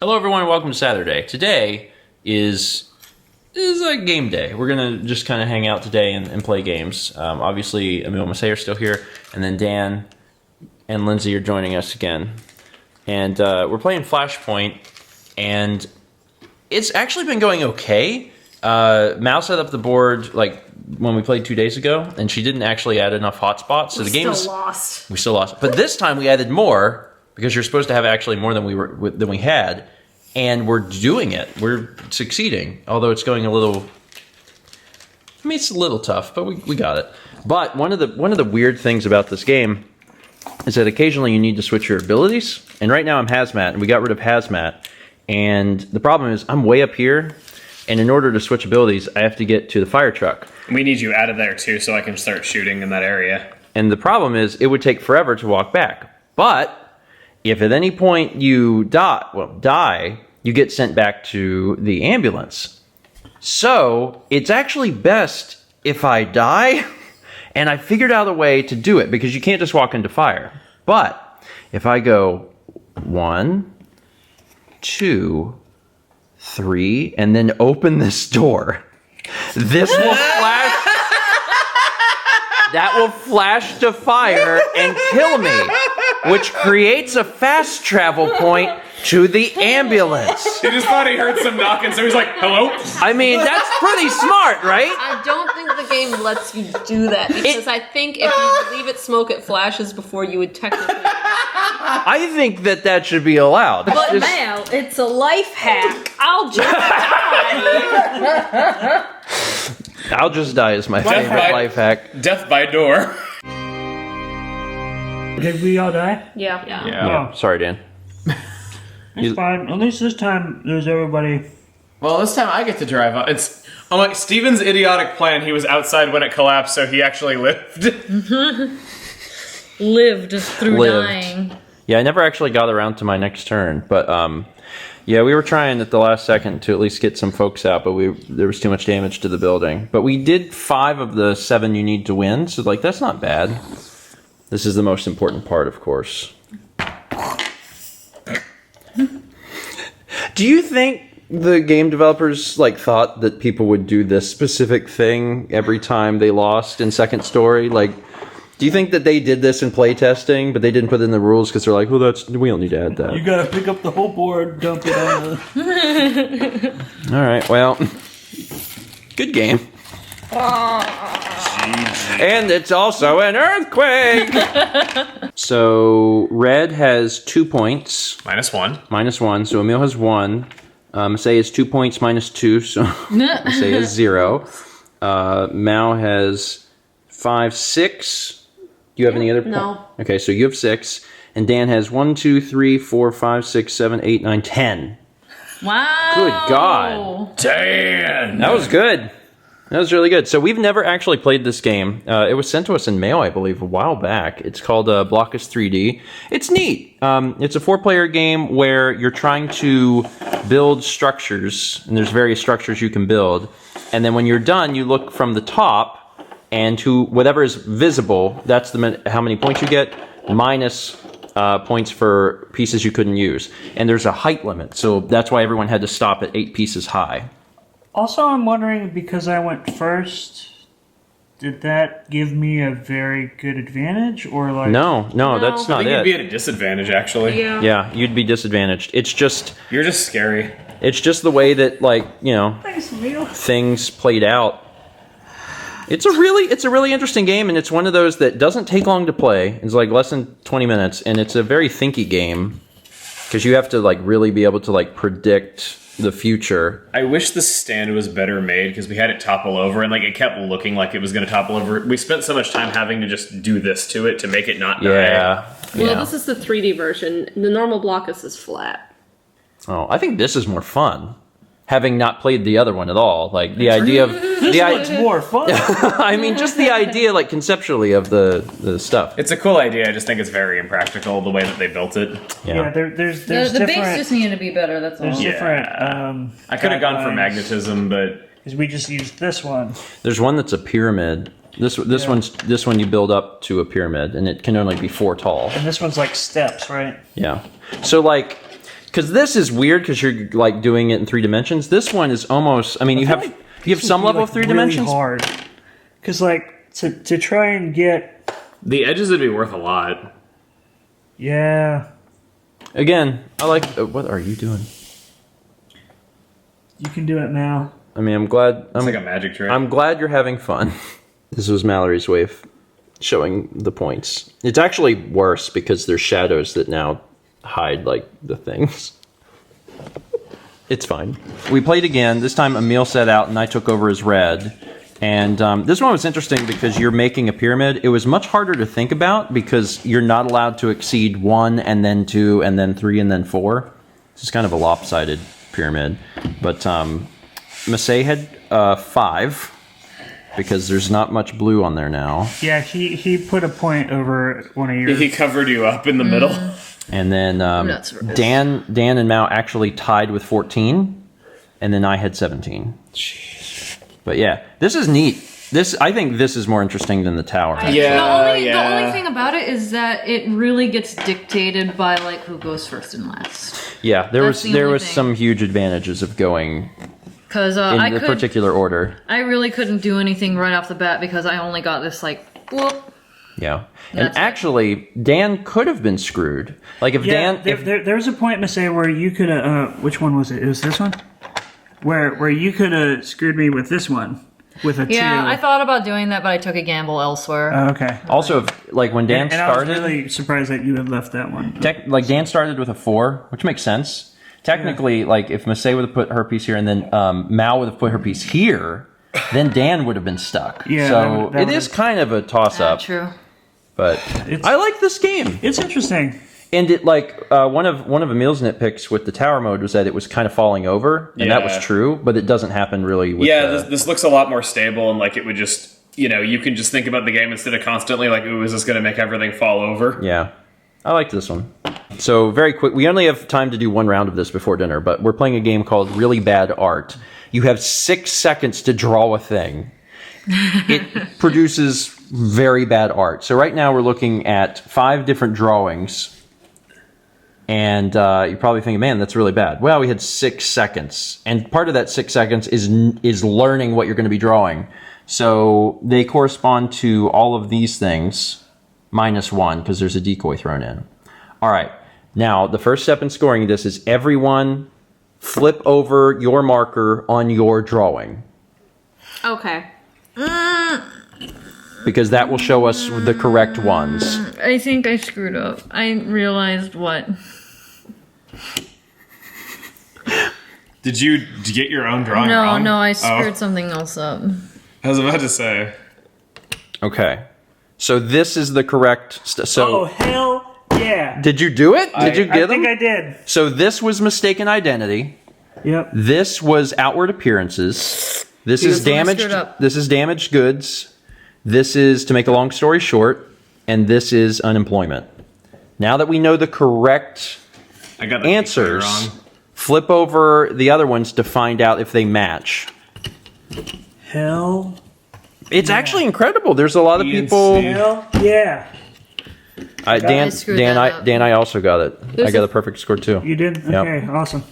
Hello everyone and welcome to Saturday. Today is a game day. We're gonna just kind of hang out today and play games. Obviously Emile and Masae are still here, and then Dan and Lindsey are joining us again. And we're playing Flashpoint, and it's actually been going okay. Mal set up the board like when we played 2 days ago, and she didn't actually add enough hotspots, so the game is lost. We still lost, but this time we added more. Because you're supposed to have actually more than we had, and we're doing it. We're succeeding, although it's going a little. I mean, it's a little tough, but we got it. But one of the weird things about this game is that occasionally you need to switch your abilities. And right now I'm Hazmat, and we got rid of Hazmat. And the problem is I'm way up here, and in order to switch abilities, I have to get to the fire truck. We need you out of there too, so I can start shooting in that area. And the problem is it would take forever to walk back, but. If at any point you die, you get sent back to the ambulance. So it's actually best if I die, and I figured out a way to do it because you can't just walk into fire. But if I go 1, 2, 3, and then open this door, this will flash. That will flash to fire and kill me, which creates a fast travel point to the ambulance. He just thought he heard some knocking, so he's like, hello? I mean, that's pretty smart, right? I don't think the game lets you do that, because I think if you leave it smoke, it flashes before you would technically... I think that should be allowed. But Mal, it's a life hack. I'll just die. I'll just die is my favorite life hack. Death by door. Did we all die? Yeah. Yeah. Sorry, Dan. It's fine. At least this time there's everybody. Well, this time I get to drive out. I'm like, Steven's idiotic plan, he was outside when it collapsed, so he actually lived. Lived through dying. Yeah, I never actually got around to my next turn, but yeah, we were trying at the last second to at least get some folks out, but there was too much damage to the building. But we did 5 of the 7 you need to win, so like that's not bad. This is the most important part, of course. Do you think the game developers like thought that people would do this specific thing every time they lost in Second Story? Like, do you think that they did this in playtesting, but they didn't put it in the rules because they're like, well, we don't need to add that. You gotta pick up the whole board, dump it on the... All right, well, good game. And it's also an earthquake! So, Red has 2 points. -1. -1, so Emile has 1. Masae has 2 points, -2, so Masae has 0. Mao has 5, 6. Do you have any other points? No. Okay, so you have 6. And Dan has 1, 2, 3, 4, 5, 6, 7, 8, 9, 10. Wow. Good God. Dan! That was good. That was really good. So we've never actually played this game. It was sent to us in mail, I believe, a while back. It's called Blokus 3D. It's neat. It's a 4-player game where you're trying to build structures, and there's various structures you can build. And then when you're done, you look from the top, and to whatever is visible, that's how many points you get, minus points for pieces you couldn't use. And there's a height limit, so that's why everyone had to stop at 8 pieces high. Also, I'm wondering, because I went first, did that give me a very good advantage, or like... No, that's not I think it. you'd be at a disadvantage, actually. Yeah, you'd be disadvantaged. It's just... You're just scary. It's just the way that, like, you know, Thanks, Emile. things played out. It's a really interesting game, and it's one of those that doesn't take long to play. It's like less than 20 minutes, and it's a very thinky game because you have to like really be able to like predict the future. I wish the stand was better made, because we had it topple over, and like it kept looking like it was going to topple over. We spent so much time having to just do this to it to make it not die. Yeah. Well, this is the 3D version. The normal Blokus is flat. Oh, I think this is more fun. Having not played the other one at all, like the idea of It's more fun. I mean, just the idea, like conceptually, of the stuff. It's a cool idea, I just think it's very impractical, the way that they built it. Yeah, there's The different... base just needed to be better, that's all. There's Yeah. different... I could have gone for guidelines, magnetism, but... Because we just used this one. There's one that's a pyramid. This one you build up to a pyramid, and it can only be 4 tall. And this one's like steps, right? Yeah. So like because this is weird because you're like doing it in 3 dimensions. This one is almost. I mean, you have some level of 3 dimensions. Hard, because like to try and get The edges would be worth a lot. yeah. Again, I like. What are you doing? You can do it now. I mean, I'm glad. It's like a magic trick. I'm glad you're having fun. This was Mallory's way of showing the points. It's actually worse because there's shadows that now hide like the things. It's fine. We played again. This time Emile set out and I took over as red. And this one was interesting because you're making a pyramid. It was much harder to think about because you're not allowed to exceed 1 and then 2 and then 3 and then 4. It's kind of a lopsided pyramid. But Masae had 5 because there's not much blue on there now. Yeah, he put a point over one of yours. He covered you up in the middle. And then Dan and Mao actually tied with 14, and then I had 17. Jeez. But yeah, this is neat. I think this is more interesting than the tower. The only thing about it is that it really gets dictated by like who goes first and last. Yeah, there was some huge advantages of going because in the particular order. I really couldn't do anything right off the bat because I only got this like whoop. Yeah, and actually, Dan could have been screwed. Like if Dan, there's a point, Masae, where you could which one was it? It was this one, where you could have screwed me with this one with a 2. Yeah, I thought about doing that, but I took a gamble elsewhere. Oh, okay. Also, like when Dan started, I was really surprised that you had left that one. Like Dan started with a 4, which makes sense. Technically, like if Masae would have put her piece here and then Mao would have put her piece here, then Dan would have been stuck. Yeah, so it is kind of a toss-up. True. But I like this game. It's interesting. And it like one of Emile's nitpicks with the tower mode was that it was kind of falling over, and that was true, but it doesn't happen really with this looks a lot more stable, and like it would just, you can just think about the game instead of constantly like, ooh, is this going to make everything fall over? Yeah. I liked this one. So very quick, we only have time to do 1 round of this before dinner, but we're playing a game called Really Bad Art. You have 6 seconds to draw a thing. It produces very bad art. So right now we're looking at 5 different drawings. And you're probably thinking, man, that's really bad. Well, we had 6 seconds. And part of that 6 seconds is learning what you're going to be drawing. So they correspond to all of these things, -1, because there's a decoy thrown in. All right. Now, the first step in scoring this is everyone flip over your marker on your drawing. Okay. Because that will show us the correct ones. I think I screwed up. I realized what. Did you get your own drawing wrong? No, I screwed something else up. I was about to say. Okay. So this is the correct... Oh, hell yeah. Did you do it? Did you get them? I think I did. So this was mistaken identity. Yep. This was outward appearances. This is damaged. This is damaged goods. This is, to make a long story short, and this is unemployment. Now that we know the correct answers, flip over the other ones to find out if they match. Hell. It's actually incredible. There's a lot of people. Hell yeah. Dan, I also got it. I got a perfect score too. You did? Okay, awesome.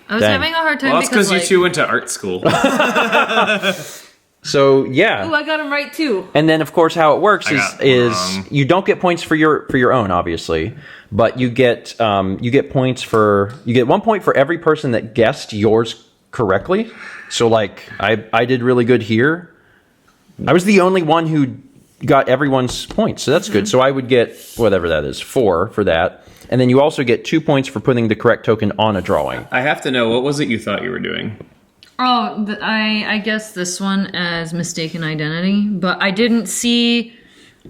I was having a hard time that's because you two went to art school. So yeah. Ooh, I got him right too. And then of course how it works is you don't get points for your own, obviously, but you get points for 1 point for every person that guessed yours correctly. So like I did really good here. I was the only one who got everyone's points, so that's good. So I would get whatever that is, 4 for that. And then you also get 2 points for putting the correct token on a drawing. I have to know, what was it you thought you were doing? Oh, I guess this one as mistaken identity, but I didn't see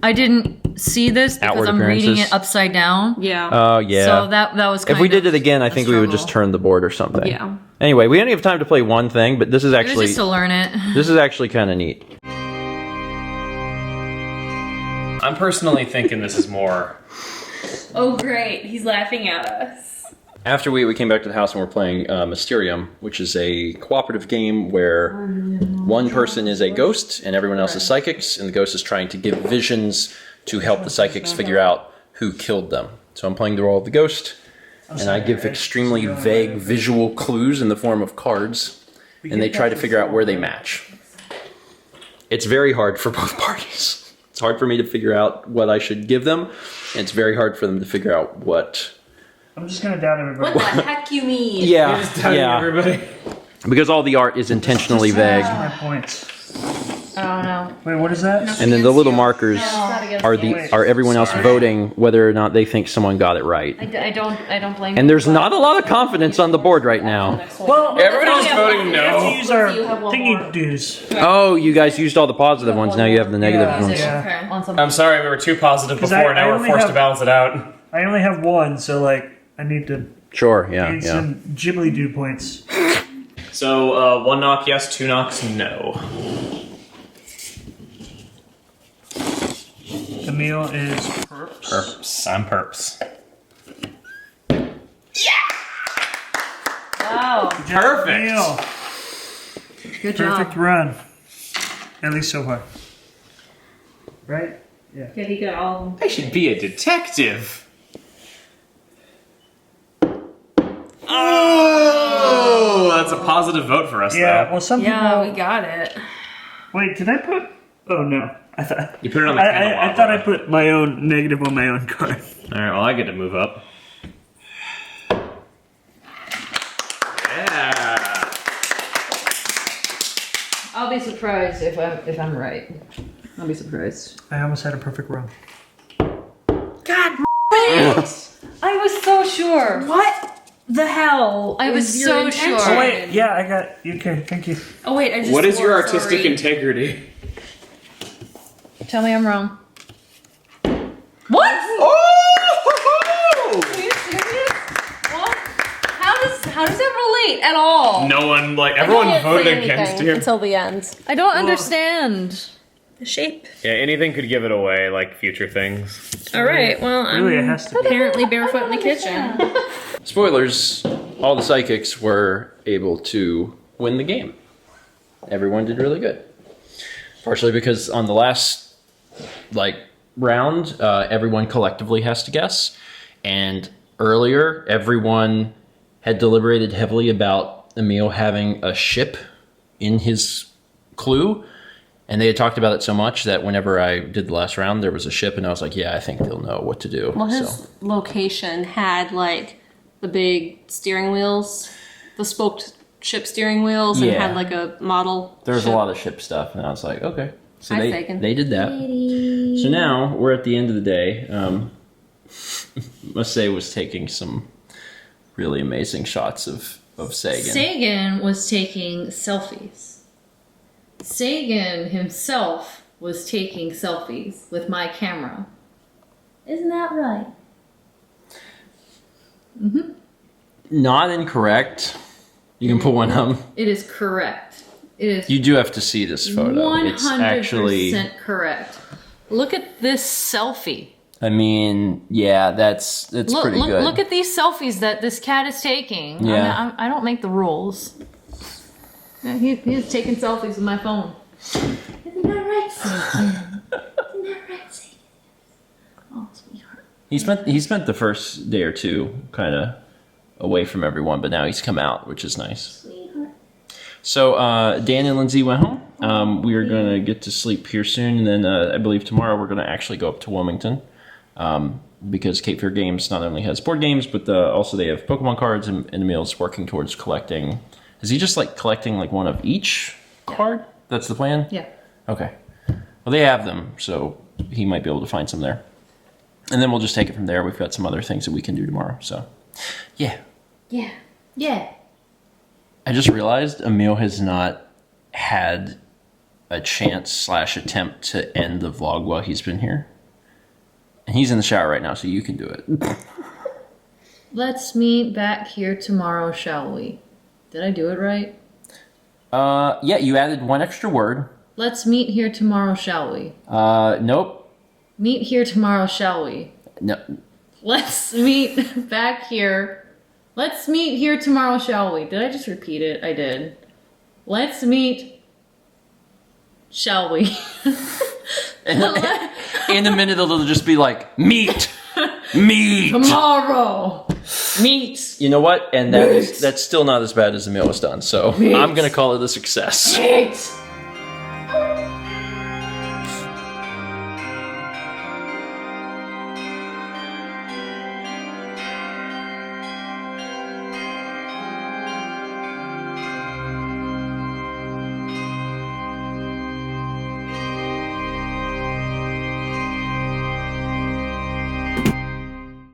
this because I'm reading it upside down. Yeah. Oh, yeah. So that was kind of if we did it again, I think we would just turn the board or something. Yeah. Anyway, we only have time to play one thing, but this is actually... just to learn it. This is actually kind of neat. I'm personally thinking this is more... Oh, great. He's laughing at us. After we came back to the house and we're playing Mysterium, which is a cooperative game where one person is a ghost and everyone else is psychics, and the ghost is trying to give visions to help the psychics figure out who killed them. So I'm playing the role of the ghost, and I give extremely vague visual clues in the form of cards, and they try to figure out where they match. It's very hard for both parties. It's hard for me to figure out what I should give them, and it's very hard for them to figure out what... I'm just gonna doubt everybody. What the heck you mean? Yeah, Everybody. because all the art is intentionally vague. My points. I don't know. Wait, what is that? And then the little markers not against are everyone else voting whether or not they think someone got it right. I don't blame you. And there's not a lot of confidence on the board right now. Well, Everybody was voting we have to no. use our You have one thingy more. dues. Oh, you guys used all the positive ones. Now you have the negative Yeah. ones. Yeah. Okay. On some I'm sorry, we were too positive 'Cause before, I now we're only forced have- to balance it out. I only have one, so like I need to Sure, yeah, gain yeah. some Ghibli do points. So, 1 knock yes, 2 knocks no. Emile is perps. Perps. I'm perps. Wow. Perfect. Emile, Good perfect job. run. At least so far. Right? Yeah. Yeah, he got all of them. I should be a detective. Oh, that's a positive vote for us, Yeah. though. Well, some Yeah, we people. got it. Wait, did I put? Oh no. I thought. You put it on the I thought I put my own negative on my own card. All right, well, I get to move up. Yeah. I'll be surprised if I'm right. I'll be surprised. I almost had a perfect run. God, I was so sure. What the hell? I was is your so intention? sure. Oh wait, yeah, I got. Okay, thank you. Oh wait, I just. What is your swore, artistic sorry. integrity? Tell me I'm wrong. What? Oh! Are you serious? What? How does that relate at all? No one, like, I everyone didn't voted say against anything you. until the end. I don't understand. The shape. Yeah, anything could give it away, like future things. All right. Well, I'm Really, it has to be. apparently barefoot in the kitchen. Spoilers, all the psychics were able to win the game. Everyone did really good. Partially because on the last round, everyone collectively has to guess. And earlier, everyone had deliberated heavily about Emile having a ship in his clue. And they had talked about it so much that whenever I did the last round, there was a ship, and I was like, yeah, I think they'll know what to do. Well, his So. location had like the big steering wheels, the spoked ship steering wheels, and Yeah. had like a model. There was ship. a lot of ship stuff, and I was like, okay. So I they second. did that. So now we're at the end of the day. Masae was taking some really amazing shots of Sagan. Sagan was taking selfies. Sagan himself was taking selfies with my camera. Isn't that right? Not incorrect. You can put one up. It is correct. It is You do have to see this photo. 100% It's actually. correct. Look at this selfie. I mean, yeah, that's pretty good. Look at these selfies that this cat is taking. Yeah. I don't make the rules. Yeah, he's taking selfies with my phone. Isn't that right, Sagan? Isn't that right, Sagan? Oh, sweetheart. He spent the first day or two kind of away from everyone, but now he's come out, which is nice. Sweetheart. So Dan and Lindsey went home. We are going to get to sleep here soon, and then I believe tomorrow we're going to actually go up to Wilmington because Cape Fear Games not only has board games, but also they have Pokemon cards, and Emile's working towards collecting. Is he just collecting one of each card? That's the plan? Yeah. Okay. Well, they have them, so he might be able to find some there. And then we'll just take it from there. We've got some other things that we can do tomorrow, so yeah. Yeah. Yeah. I just realized Emile has not had a chance/attempt to end the vlog while he's been here. And he's in the shower right now, so you can do it. Let's meet back here tomorrow, shall we? Did I do it right? Yeah, you added one extra word. Let's meet here tomorrow, shall we? Nope. Meet here tomorrow, shall we? No. Let's meet back here. Let's meet here tomorrow, shall we? Did I just repeat it? I did. Let's meet, shall we? In a minute, it'll just be like, meet! Meet! Tomorrow, Meat. You know what? And that's still not as bad as Emile has done. So I'm gonna call it a success. Meat.